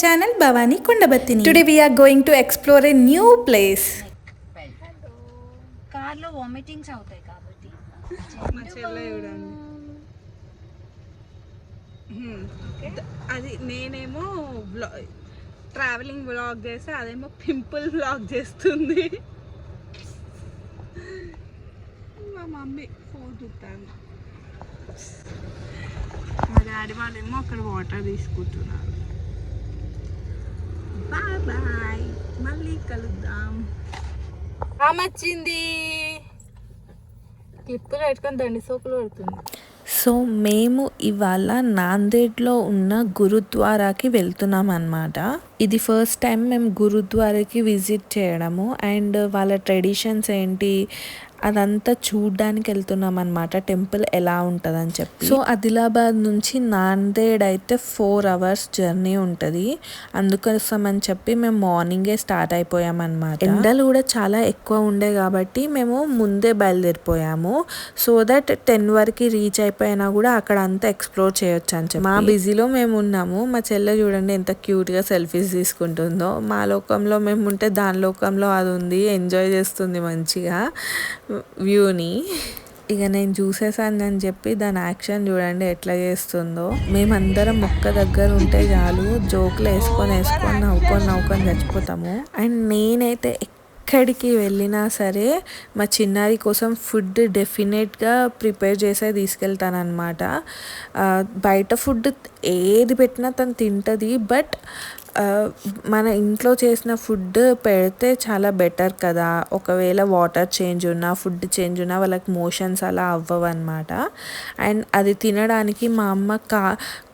channel Bhavani Kondabattini. Today we are going to explore a new place. కార్లో vomitings అవుతాయి కాబట్టి మా చెల్లె చూడండి అది నేనేమో ట్రావెలింగ్ వ్లాగ్ చేస్తే అదేమో పింపుల్ వ్లాగ్ చేస్తుంది. మా మమ్మీ ఫోన్ చూస్తాను. మా డాడీ వాళ్ళేమో అక్కడ వాటర్ తీసుకుంటున్నారు. బాయ్ బాయ్, మళ్ళీ కలుద్దాం. వచ్చింది క్లిప్పులు పెట్టుకొని దండి సోకులు పెడుతుంది. సో మేము ఇవాళ నాందేడ్లో ఉన్న గురుద్వారాకి వెళ్తున్నాం అన్నమాట. ఇది ఫస్ట్ టైం మేము గురుద్వారాకి విజిట్ చేయడము అండ్ వాళ్ళ ట్రెడిషన్స్ ఏంటి అదంతా చూడ్డానికి వెళ్తున్నాం అనమాట. టెంపుల్ ఎలా ఉంటుందని చెప్పి. సో ఆదిలాబాద్ నుంచి నాందేడ్ అయితే 4 hours జర్నీ ఉంటుంది. అందుకోసం అని చెప్పి మేము మార్నింగే స్టార్ట్ అయిపోయాం అనమాట. ఎండలు కూడా చాలా ఎక్కువ ఉండే కాబట్టి మేము ముందే బయలుదేరిపోయాము. సో దట్ 10 వరకు రీచ్ అయిపోయినా కూడా అక్కడ అంతా ఎక్స్ప్లోర్ చేయొచ్చు అని చెప్పి. మా బిజీలో మేము ఉన్నాము. మా చెల్లె చూడండి ఎంత క్యూట్గా సెల్ఫీస్ తీసుకుంటుందో. మా లోకంలో మేము ఉంటే దాని లోకంలో అది ఉంది, ఎంజాయ్ చేస్తుంది మంచిగా వ్యూని. ఇక నేను చూసేసానని చెప్పి దాని యాక్షన్ చూడండి ఎట్లా చేస్తుందో. మేమందరం ఒక్క దగ్గర ఉంటే చాలు జోకులు వేసుకొని నవ్వుకొని చచ్చిపోతాము. అండ్ నేనైతే ఎక్కడికి వెళ్ళినా సరే మా చిన్నారి కోసం ఫుడ్ డెఫినెట్గా ప్రిపేర్ చేసే తీసుకెళ్తాను అనమాట. బయట ఫుడ్ ఏది పెట్టినా తను తింటుంది, బట్ మన ఇంట్లో చేసిన ఫుడ్ పెడితే చాలా బెటర్ కదా. ఒకవేళ వాటర్ చేంజ్ ఉన్నా ఫుడ్ చేంజ్ ఉన్నా వాళ్ళకి మోషన్స్ అలా అవ్వవు అనమాట. అండ్ అది తినడానికి మా అమ్మ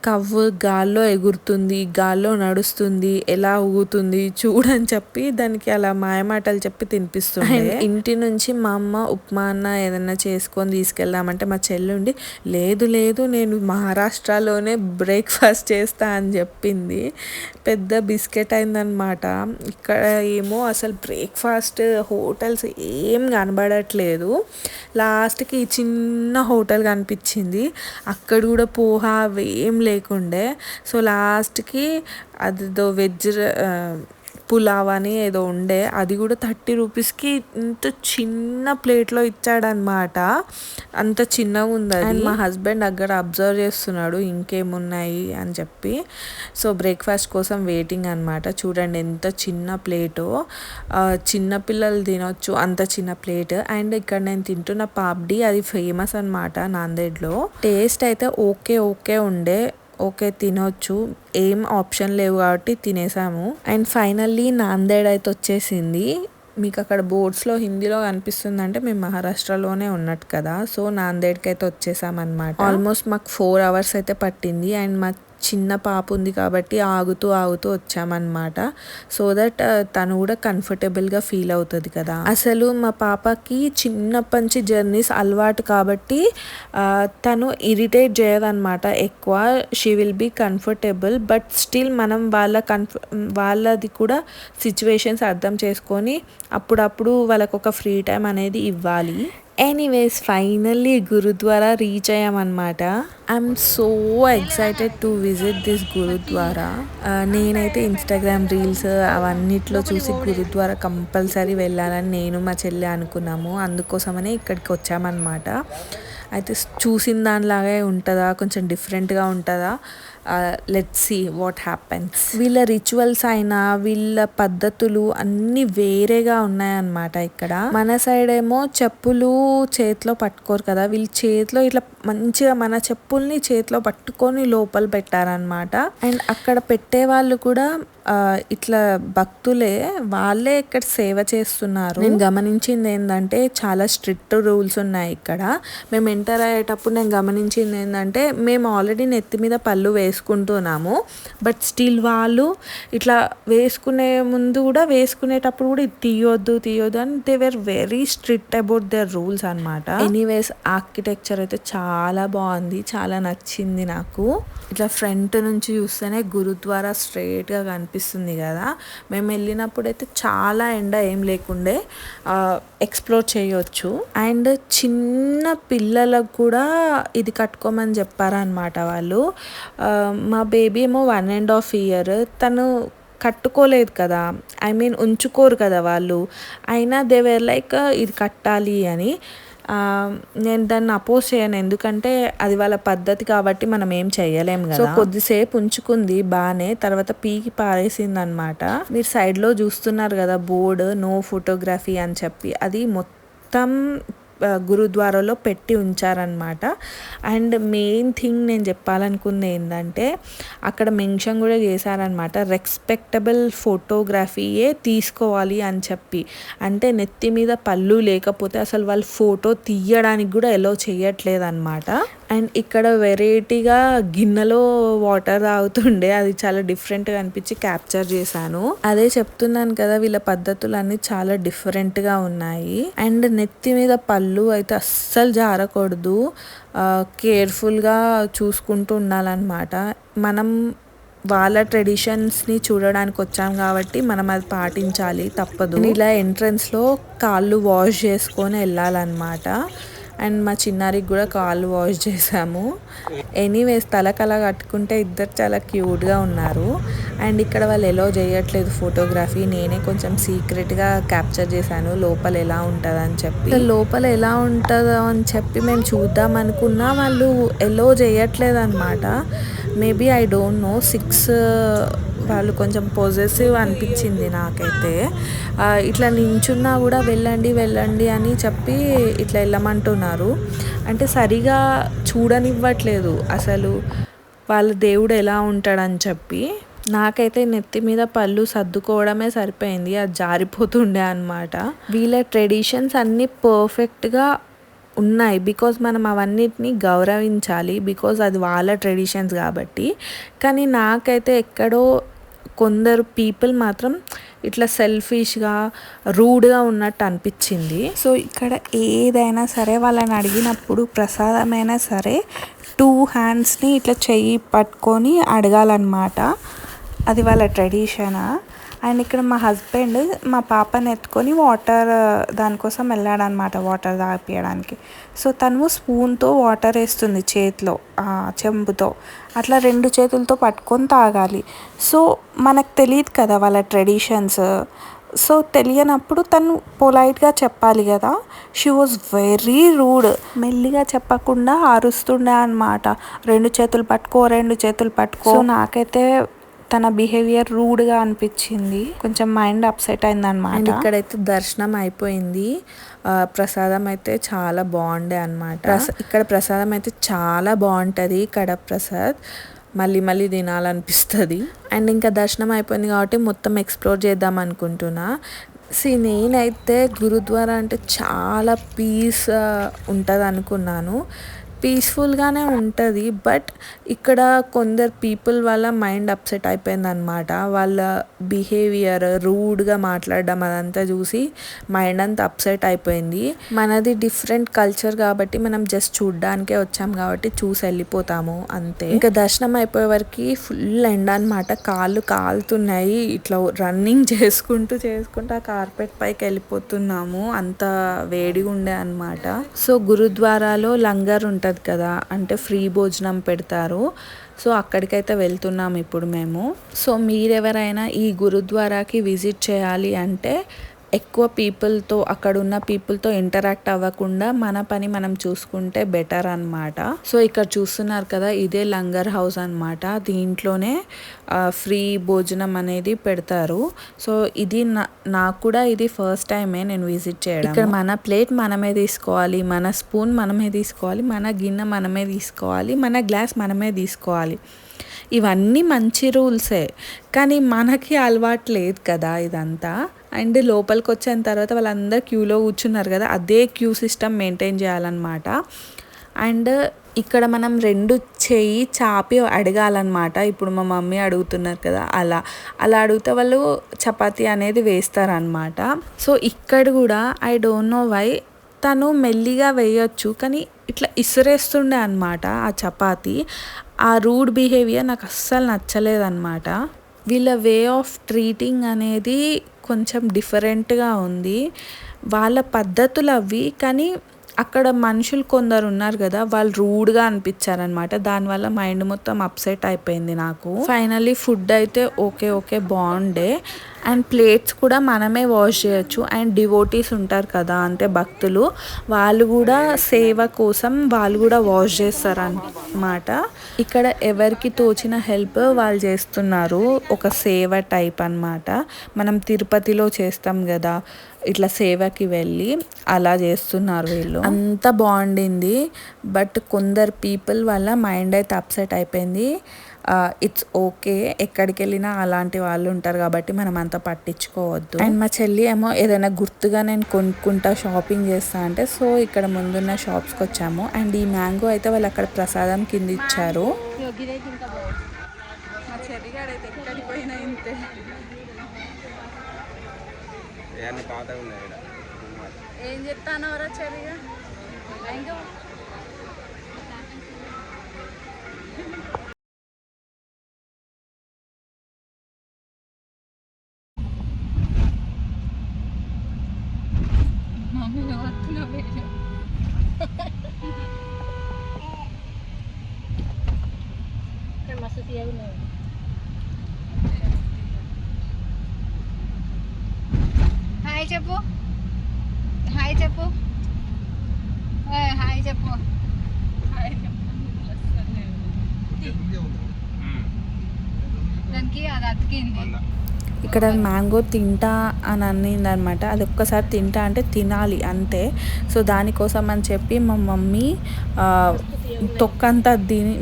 కవ్వు గాల్లో ఎగురుతుంది, గాల్లో నడుస్తుంది, ఎలా ఊగుతుంది చూడని చెప్పి దానికి అలా మాయమాటలు చెప్పి తినిపిస్తుంది. అండ్ ఇంటి నుంచి మా అమ్మ ఉప్మా అన్న ఏదన్నా చేసుకొని తీసుకెళ్దామంటే మా చెల్లుండి లేదు నేను మహారాష్ట్రలోనే బ్రేక్ఫాస్ట్ చేస్తా అని చెప్పింది. పెద్ద బిస్కెట్ అయిందనమాట. ఇక్కడ ఏమో అసలు బ్రేక్ఫాస్ట్ హోటల్స్ ఏం కనబడట్లేదు. లాస్ట్కి చిన్న హోటల్ కనిపించింది, అక్కడ కూడా పోహా అవేం లేకుండే. సో లాస్ట్కి అదిదో వెజ్ పులావ్ అని ఏదో ఉండే, అది కూడా 30 రూపీస్కి ఇంత చిన్న ప్లేట్లో ఇచ్చాడనమాట. అంత చిన్నగా ఉంది అది. మా హస్బెండ్ అక్కడ అబ్జర్వ్ చేస్తున్నాడు ఇంకేమున్నాయి అని చెప్పి. సో బ్రేక్ఫాస్ట్ కోసం వెయిటింగ్ అనమాట. చూడండి ఎంత చిన్న ప్లేటో, చిన్న పిల్లలు తినొచ్చు అంత చిన్న ప్లేట్. అండ్ ఇక్కడ నేను తింటున్న పాప్డి అది ఫేమస్ అనమాట నాందేడ్లో. టేస్ట్ అయితే ఓకే ఉండే, ఓకే తినొచ్చు, ఏం ఆప్షన్ లేవు కాబట్టి తినేసాము. అండ్ ఫైనల్లీ నాందేడ్ అయితే వచ్చేసింది. మీకు అక్కడ బోర్డ్స్లో హిందీలో కనిపిస్తుందంటే మేము మహారాష్ట్రలోనే ఉన్నట్టు కదా. సో నాందేడ్కి అయితే వచ్చేసామన్నమాట. ఆల్మోస్ట్ మాకు 4 hours అయితే పట్టింది. అండ్ మా చిన్న పాప ఉంది కాబట్టి ఆగుతూ వచ్చామన్నమాట. సో దట్ తను కూడా కంఫర్టబుల్గా ఫీల్ అవుతుంది కదా. అసలు మా పాపకి చిన్నప్పటి నుంచి జర్నీస్ అలవాటు కాబట్టి తను ఇరిటేట్ చేయదన్నమాట ఎక్కువ. She will be comfortable, but still మనం వాళ్ళది కూడా సిచ్యువేషన్స్ అర్థం చేసుకొని అప్పుడప్పుడు వాళ్ళకు ఒక ఫ్రీ టైం అనేది ఇవ్వాలి. ఎనీవేస్ ఫైనల్లీ గురుద్వారా రీచ్ అయ్యామన్నమాట. I'm so excited to visit this gurdwara. నేనైతే ఇన్స్టాగ్రామ్ రీల్స్ అవన్నిట్లో చూసి గురుద్వారా కంపల్సరీ వెళ్ళాలని నేను మా చెల్లి అనుకున్నాము. అందుకోసమనే ఇక్కడికి వచ్చామన్నమాట. అయితే చూసిన దానిలాగే ఉంటుందా, కొంచెం డిఫరెంట్గా ఉంటుందా, లెట్స్ సీ వాట్ హ్యాపెన్స్. వీళ్ళ రిచువల్స్ అయినా వీళ్ళ పద్ధతులు అన్నీ వేరేగా ఉన్నాయన్నమాట. ఇక్కడ మన సైడ్ ఏమో చెప్పులు చేతిలో పట్టుకోరు కదా, వీళ్ళు చేతిలో ఇట్లా మంచిగా మన చెప్పుల్ని చేతిలో పట్టుకొని లోపల పెట్టారనమాట. అండ్ అక్కడ పెట్టే వాళ్ళు కూడా ఇట్లా భక్తులే, వాళ్ళే ఇక్కడ సేవ చేస్తున్నారు. నేను గమనించింది ఏంటంటే చాలా స్ట్రిక్ట్ రూల్స్ ఉన్నాయి ఇక్కడ. మేము ఎంటర్ అయ్యేటప్పుడు నేను గమనించింది ఏంటంటే మేము ఆల్రెడీ నెత్తి మీద పళ్ళు వేసుకుంటున్నాము, బట్ స్టిల్ వాళ్ళు ఇట్లా వేసుకునే ముందు కూడా వేసుకునేటప్పుడు కూడా ఇది తీయొద్దు అని they were very strict about their rules అనమాట. ఎనీవేస్ ఆర్కిటెక్చర్ అయితే చాలా బాగుంది, చాలా నచ్చింది నాకు. ఇట్లా ఫ్రంట్ నుంచి చూస్తేనే గురుద్వారా స్ట్రైట్గా కనిపిస్తుంది కదా. మేము వెళ్ళినప్పుడు అయితే చాలా ఎండ ఏం లేకుండే, ఎక్స్ప్లోర్ చేయొచ్చు. అండ్ చిన్న పిల్లలకు కూడా ఇది కట్టుకోమని చెప్పారనమాట వాళ్ళు. మా బేబీ ఏమో 1.5 year. తను కట్టుకోలేదు కదా, ఐ మీన్ ఉంచుకోరు కదా వాళ్ళు, అయినా దే వేర్ లైక్ ఇది కట్టాలి అని. నేను దాన్ని అపోజ్ చేయను, ఎందుకంటే అది వాళ్ళ పద్ధతి కాబట్టి మనం ఏం చెయ్యలేము కదా. సో కొద్దిసేపు ఉంచుకుంది బాగానే, తర్వాత పీకి పారేసింది అనమాట. మీరు సైడ్లో చూస్తున్నారు కదా బోర్డు, నో ఫోటోగ్రఫీ అని చెప్పి, అది మొత్తం గురుద్వారాలో పెట్టి ఉంచారనమాట. అండ్ మెయిన్ థింగ్ నేను చెప్పాలనుకుంది ఏంటంటే, అక్కడ మెన్షన్ కూడా చేశారనమాట, రెస్పెక్టబుల్ ఫోటోగ్రఫీయే తీసుకోవాలి అని చెప్పి. అంటే నెత్తి మీద పళ్ళు లేకపోతే అసలు వాళ్ళు ఫోటో తీయడానికి కూడా ఎలో చేయట్లేదు అనమాట. అండ్ ఇక్కడ వెరైటీగా గిన్నెలో వాటర్ తాగుతుండే, అది చాలా డిఫరెంట్గా అనిపించి క్యాప్చర్ చేశాను. అదే చెప్తున్నాను కదా, వీళ్ళ పద్ధతులు అన్నీ చాలా డిఫరెంట్గా ఉన్నాయి. అండ్ నెత్తి మీద పళ్ళు అయితే అస్సలు జారకూడదు, కేర్ఫుల్గా చూసుకుంటూ ఉండాలన్నమాట. మనం వాళ్ళ ట్రెడిషన్స్ని చూడడానికి వచ్చాం కాబట్టి మనం అది పాటించాలి, తప్పదు. ఇలా ఎంట్రన్స్లో కాళ్ళు వాష్ చేసుకొని వెళ్ళాలన్నమాట. అండ్ మా చిన్నారికి కూడా కాళ్ళు వాష్ చేసాము. ఎనీవేస్ తలకలా కట్టుకుంటే ఇద్దరు చాలా క్యూట్గా ఉన్నారు. అండ్ ఇక్కడ వాళ్ళు ఎలో చేయట్లేదు ఫోటోగ్రఫీ, నేనే కొంచెం సీక్రెట్గా క్యాప్చర్ చేశాను లోపల ఎలా ఉంటుందని చెప్పి. లోపల ఎలా ఉంటుందో అని చెప్పి మేము చూద్దాం అనుకున్నా, వాళ్ళు ఎలో చేయట్లేదు అనమాట. మేబీ ఐ డోంట్ నో, 6 వాళ్ళు కొంచెం పొజెసివ్ అనిపించింది నాకైతే. ఇట్లా నించున్నా కూడా వెళ్ళండి వెళ్ళండి అని చెప్పి ఇట్లా వెళ్ళమంటున్నారు. అంటే సరిగా చూడనివ్వట్లేదు అసలు వాళ్ళ దేవుడు ఎలా ఉంటాడని చెప్పి. నాకైతే నెత్తి మీద పళ్ళు సర్దుకోవడమే సరిపోయింది, అది జారిపోతుండే అనమాట. వీళ్ళ ట్రెడిషన్స్ అన్నీ పర్ఫెక్ట్గా ఉన్నాయి, బికాజ్ మనం అవన్నిటిని గౌరవించాలి, బికాజ్ అది వాళ్ళ ట్రెడిషన్స్ కాబట్టి. కానీ నాకైతే ఎక్కడో కొందరు పీపుల్ మాత్రం ఇట్లా సెల్ఫిష్గా రూడ్గా ఉన్నట్టు అనిపించింది. సో ఇక్కడ ఏదైనా సరే వాళ్ళని అడిగినప్పుడు, ప్రసాదమైనా సరే 2 handsని ఇట్లా చెయ్యి పట్టుకొని అడగాలన్నమాట, అది వాళ్ళ ట్రెడిషన్. అండ్ ఇక్కడ మా హస్బెండ్ మా పాపని ఎత్తుకొని వాటర్ దానికోసం వెళ్ళాడనమాట, వాటర్ తాగిపించడానికి. సో తను స్పూన్తో వాటర్ వేస్తుంది చేతిలో, చెంబుతో, అట్లా 2 చేతులతో పట్టుకొని తాగాలి. సో మనకు తెలియదు కదా వాళ్ళ ట్రెడిషన్స్. సో తెలియనప్పుడు తను పొలైట్గా చెప్పాలి కదా. షీ వాజ్ వెరీ రూడ్, మెల్లిగా చెప్పకుండా అరుస్తుండే అనమాట, 2 చేతులు పట్టుకో 2 చేతులు పట్టుకో. సో నాకైతే తన బిహేవియర్ రూడ్గా అనిపించింది, కొంచెం మైండ్ అప్సెట్ అయిందనమాట. ఇక్కడైతే దర్శనం అయిపోయింది, ప్రసాదం అయితే చాలా బాగుండే అనమాట. ఇక్కడ ప్రసాదం అయితే చాలా బాగుంటుంది, కడప ప్రసాద్, మళ్ళీ మళ్ళీ తినాలనిపిస్తుంది. అండ్ ఇంకా దర్శనం అయిపోయింది కాబట్టి మొత్తం ఎక్స్ప్లోర్ చేద్దాం అనుకుంటున్నా. నేనైతే గురుద్వారా అంటే చాలా పీస్ ఉంటుంది అనుకున్నాను, పీస్ఫుల్గానే ఉంటుంది. బట్ ఇక్కడ కొందరు పీపుల్ వల్ల మైండ్ అప్సెట్ అయిపోయింది అనమాట. వాళ్ళ బిహేవియర్, రూడ్గా మాట్లాడడం అదంతా చూసి మైండ్ అంతా అప్సెట్ అయిపోయింది. మనది డిఫరెంట్ కల్చర్ కాబట్టి మనం జస్ట్ చూడ్డానికే వచ్చాం కాబట్టి చూసి వెళ్ళిపోతాము అంతే. ఇంకా దర్శనం అయిపోయే వరకు ఫుల్ ఎండ అనమాట, కాళ్ళు కాలుతున్నాయి. ఇట్లా రన్నింగ్ చేసుకుంటూ ఆ కార్పెట్ పైకి వెళ్ళిపోతున్నాము, అంత వేడిగా ఉండే అనమాట. సో గురుద్వారాలో లంగర్ ఉంటుంది కదా, అంటే ఫ్రీ భోజనం పెడతారు. సో అక్కడికైతే వెళ్తున్నాం ఇప్పుడు మేము. సో మీరెవరైనా ఈ గురుద్వారాకి విజిట్ చేయాలి అంటే ఎక్కువ పీపుల్తో, అక్కడ ఉన్న పీపుల్తో ఇంటరాక్ట్ అవ్వకుండా మన పని మనం చూసుకుంటే బెటర్ అనమాట. సో ఇక్కడ చూస్తున్నారు కదా, ఇదే లంగర్ హౌస్ అనమాట, దీంట్లోనే ఫ్రీ భోజనం అనేది పెడతారు. సో ఇది నాకు కూడా ఇది ఫస్ట్ టైమే నేను విజిట్ చేయడం. ఇక్కడ మన ప్లేట్ మనమే తీసుకోవాలి, మన స్పూన్ మనమే తీసుకోవాలి, మన గిన్నె మనమే తీసుకోవాలి, మన గ్లాస్ మనమే తీసుకోవాలి. ఇవన్నీ మంచి రూల్సే, కానీ మనకి అలవాటు లేదు కదా ఇదంతా. అండ్ లోపలికి వచ్చిన తర్వాత వాళ్ళందరూ క్యూలో కూర్చున్నారు కదా, అదే క్యూ సిస్టమ్ మెయింటైన్ చేయాలన్నమాట. అండ్ ఇక్కడ మనం 2 చేయి చాపి అడగాలన్నమాట. ఇప్పుడు మా మమ్మీ అడుగుతున్నారు కదా, అలా అడిగితే వాళ్ళు చపాతీ అనేది వేస్తారనమాట. సో ఇక్కడ కూడా ఐ డోంట్ నో వై తను మెల్లిగా వేయొచ్చు, కానీ ఇట్లా ఇసురేస్తుండే అనమాట ఆ చపాతీ. ఆ రూడ్ బిహేవియర్ నాకు అస్సలు నచ్చలేదన్నమాట. వీళ్ళ వే ఆఫ్ ట్రీటింగ్ అనేది కొంచెం డిఫరెంట్గా ఉంది, వాళ్ళ పద్ధతులు అవి, కానీ అక్కడ మనుషులు కొందరు ఉన్నారు కదా, వాళ్ళు రూడ్గా అనిపించారనమాట. దానివల్ల మైండ్ మొత్తం అప్సెట్ అయిపోయింది నాకు. ఫైనల్లీ ఫుడ్ అయితే ఓకే బాగుండే. అండ్ ప్లేట్స్ కూడా మనమే వాష్ చేయొచ్చు. అండ్ డివోటీస్ ఉంటారు కదా, అంటే భక్తులు, వాళ్ళు కూడా సేవ కోసం వాళ్ళు కూడా వాష్ చేస్తారన్నమాట. ఇక్కడ ఎవరికి తోచిన హెల్ప్ వాళ్ళు చేస్తున్నారు. ఒక సేవ టైప్ అన్నమాట. మనం తిరుపతిలో చేస్తాం కదా ఇట్లా సేవకి వెళ్ళి, అలా చేస్తున్నారు వీళ్ళు. అంత బాగుండింది. బట్ కొందరు పీపుల్ వల్ల మైండ్ అయితే అప్సెట్ అయిపోయింది. ఇట్స్ ఓకే, ఎక్కడికి వెళ్ళినా అలాంటి వాళ్ళు ఉంటారు కాబట్టి మనం అంత పట్టించుకోవద్దు. అండ్ మా చెల్లి ఏమో ఏదైనా గుర్తుగా నేను కొనుక్కుంటా, షాపింగ్ చేస్తా అంటే, సో ఇక్కడ ముందున్న షాప్స్కి వచ్చాము. అండ్ ఈ మ్యాంగో అయితే వాళ్ళు అక్కడ ప్రసాదం కింద ఇచ్చారు. మా చెల్లిగాడైతే ఎక్కడికి పోయినా ఇంతే. ఏం చెప్తాను ఎవరో చెల్లిగా. హాయ్ చెప్పు, హాయ్ చెప్పు, హాయ్ చెప్పు. దానికి అది అతికింది. ఇక్కడ మ్యాంగో తింటా అని అనింది అనమాట. అది ఒక్కసారి తింటా అంటే తినాలి అంతే. సో దానికోసం అని చెప్పి మా మమ్మీ తొక్కంతా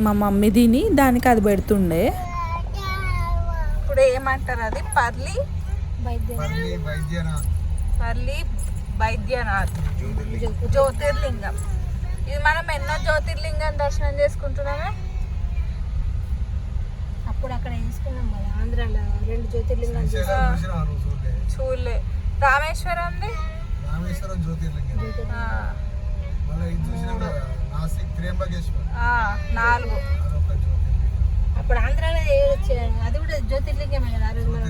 మా మమ్మీ తిని దానికి అది పెడుతుండే. ఇప్పుడు ఏమంటారు అది? పర్లి వైద్యనాథ్ జ్యోతిర్లింగం. ఇది మనం ఎన్నో జ్యోతిర్లింగం దర్శనం చేసుకుంటున్నామే. అప్పుడు అక్కడ వేసుకున్నాం కదా ఆంధ్రాలో 2 జ్యోతిర్లింగాలు చూడలే. రామేశ్వరం జ్యోతిర్లింగం, మళ్ళీ ఇది చూసినా కూడా నాసిక్ త్ర్యంబకేశ్వర్ 4. అప్పుడు ఆంధ్రాలో అది కూడా జ్యోతిర్లింగమే కదా. ఆ రోజు మనం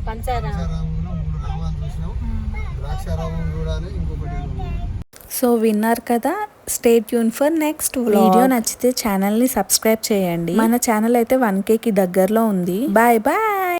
పంచారాములో 3 నామాలు చూసినాం. ద్రాక్షారామం కూడా ఇంకొకటి. సో విన్నారు కదా. Stay tune for next video. నచ్చితే ఛానల్ని సబ్స్క్రైబ్ చేయండి. మన ఛానల్ అయితే 1Kకి దగ్గరలో ఉంది. Bye bye.